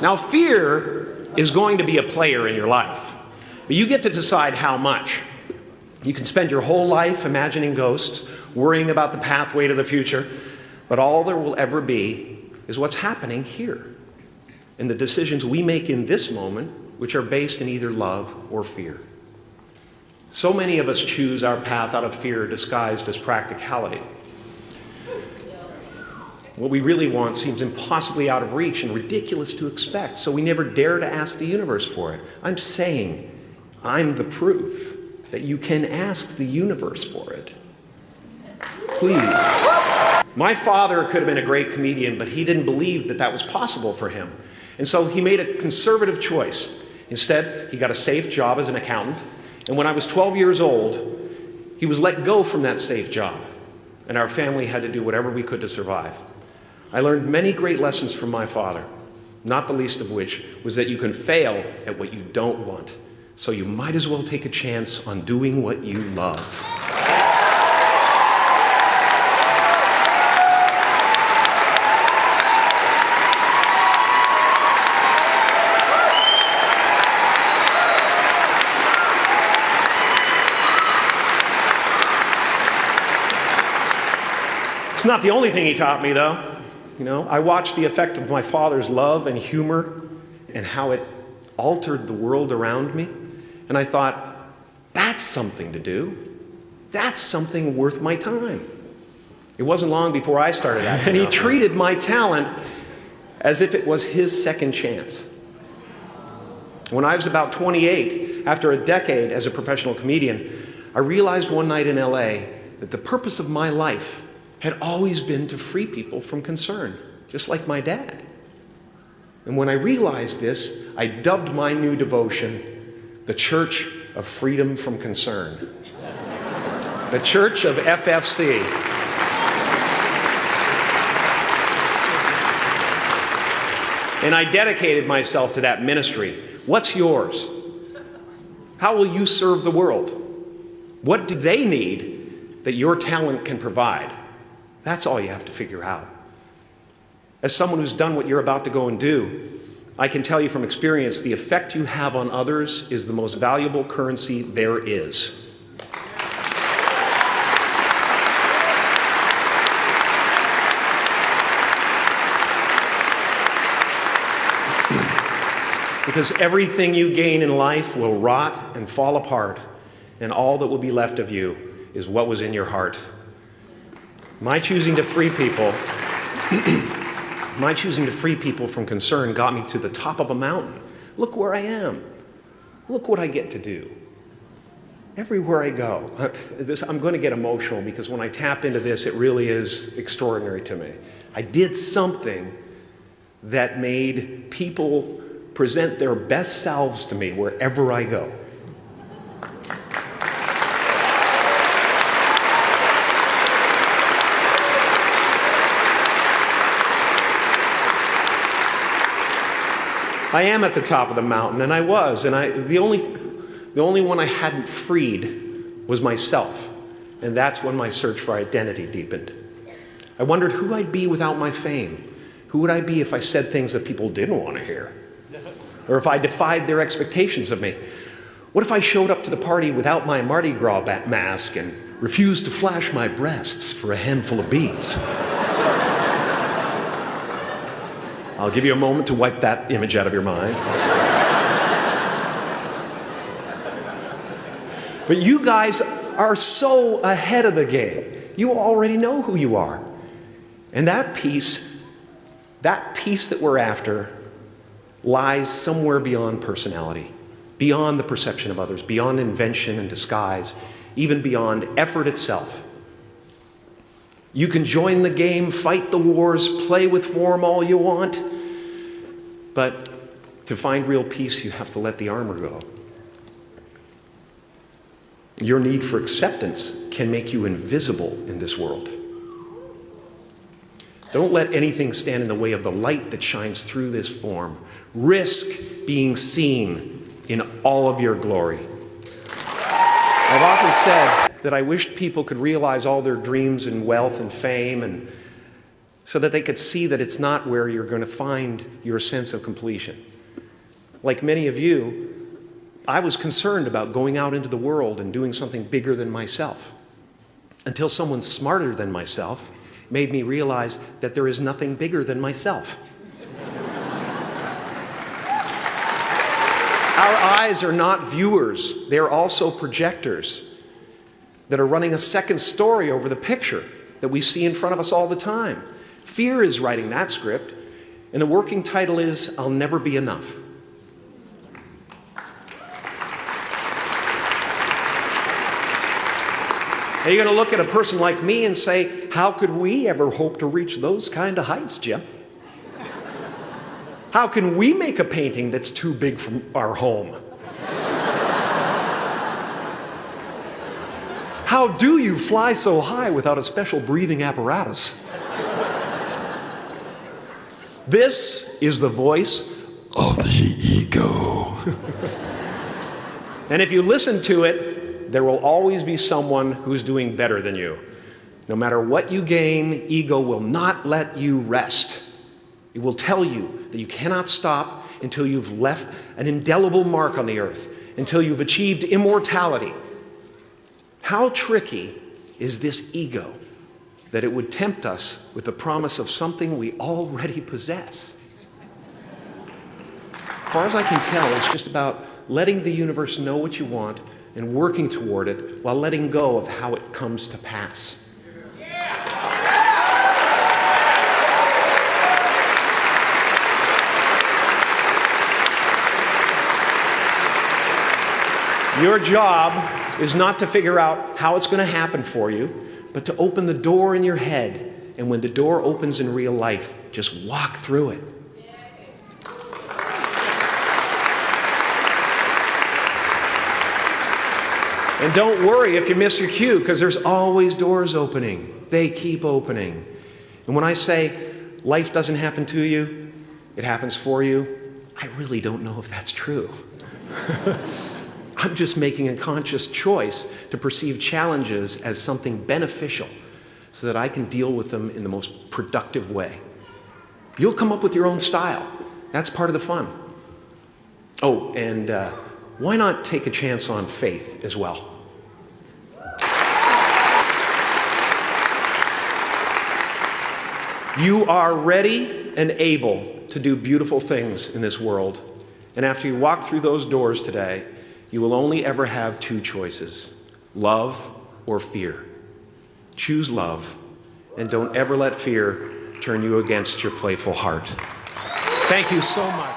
Now, fear is going to be a player in your life, but you get to decide how much. You can spend your whole life imagining ghosts, worrying about the pathway to the future, but all there will ever be is what's happening here, and the decisions we make in this moment, which are based in either love or fear. So many of us choose our path out of fear disguised as practicality. What we really want seems impossibly out of reach and ridiculous to expect, so we never dare to ask the universe for it. I'm saying I'm the proof that you can ask the universe for it. Please. My father could have been a great comedian, but he didn't believe that that was possible for him. And so he made a conservative choice. Instead, he got a safe job as an accountant. And when I was 12 years old, he was let go from that safe job. And our family had to do whatever we could to survive. I learned many great lessons from my father, not the least of which was that you can fail at what you don't want. So you might as well take a chance on doing what you love. It's not the only thing he taught me, though. You know, I watched the effect of my father's love and humor and how it altered the world around me. And I thought, that's something to do. That's something worth my time. It wasn't long before I started acting. And he treated my talent as if it was his second chance. When I was about 28, after a decade as a professional comedian, I realized one night in LA that the purpose of my life had always been to free people from concern, just like my dad. And when I realized this, I dubbed my new devotion the Church of Freedom from Concern. The Church of FFC. And I dedicated myself to that ministry. What's yours? How will you serve the world? What do they need that your talent can provide? That's all you have to figure out. As someone who's done what you're about to go and do, I can tell you from experience, the effect you have on others is the most valuable currency there is. Because everything you gain in life will rot and fall apart, and all that will be left of you is what was in your heart. My choosing to free people from concern got me to the top of a mountain. Look where I am. Look what I get to do. Everywhere I go. I'm going to get emotional because when I tap into this, it really is extraordinary to me. I did something that made people present their best selves to me wherever I go. I am at the top of the mountain, and I was, and the only one I hadn't freed was myself, and that's when my search for identity deepened. I wondered who I'd be without my fame. Who would I be if I said things that people didn't want to hear? Or if I defied their expectations of me? What if I showed up to the party without my Mardi Gras mask and refused to flash my breasts for a handful of beads? I'll give you a moment to wipe that image out of your mind. But you guys are so ahead of the game. You already know who you are. And that peace that we're after lies somewhere beyond personality, beyond the perception of others, beyond invention and disguise, even beyond effort itself. You can join the game, fight the wars, play with form all you want, but to find real peace, you have to let the armor go. Your need for acceptance can make you invisible in this world. Don't let anything stand in the way of the light that shines through this form. Risk being seen in all of your glory. I've often said that I wished people could realize all their dreams in wealth and fame and so that they could see that it's not where you're going to find your sense of completion. Like many of you, I was concerned about going out into the world and doing something bigger than myself, until someone smarter than myself made me realize that there is nothing bigger than myself. Our eyes are not viewers, they're also projectors that are running a second story over the picture that we see in front of us all the time. Fear is writing that script, and the working title is, I'll Never Be Enough. Now you're going to look at a person like me and say, how could we ever hope to reach those kind of heights, Jim? How can we make a painting that's too big for our home? How do you fly so high without a special breathing apparatus? This is the voice of the ego. And if you listen to it, there will always be someone who's doing better than you. No matter what you gain, ego will not let you rest. It will tell you that you cannot stop until you've left an indelible mark on the earth, until you've achieved immortality. How tricky is this ego that it would tempt us with the promise of something we already possess? As far as I can tell, it's just about letting the universe know what you want and working toward it while letting go of how it comes to pass. Your job is not to figure out how it's going to happen for you, but to open the door in your head. And when the door opens in real life, just walk through it. And don't worry if you miss your cue, because there's always doors opening. They keep opening. And when I say life doesn't happen to you, it happens for you, I really don't know if that's true. I'm just making a conscious choice to perceive challenges as something beneficial so that I can deal with them in the most productive way. You'll come up with your own style. That's part of the fun. Oh, and why not take a chance on faith as well? You are ready and able to do beautiful things in this world. And after you walk through those doors today, you will only ever have two choices, love or fear. Choose love, and don't ever let fear turn you against your playful heart. Thank you so much.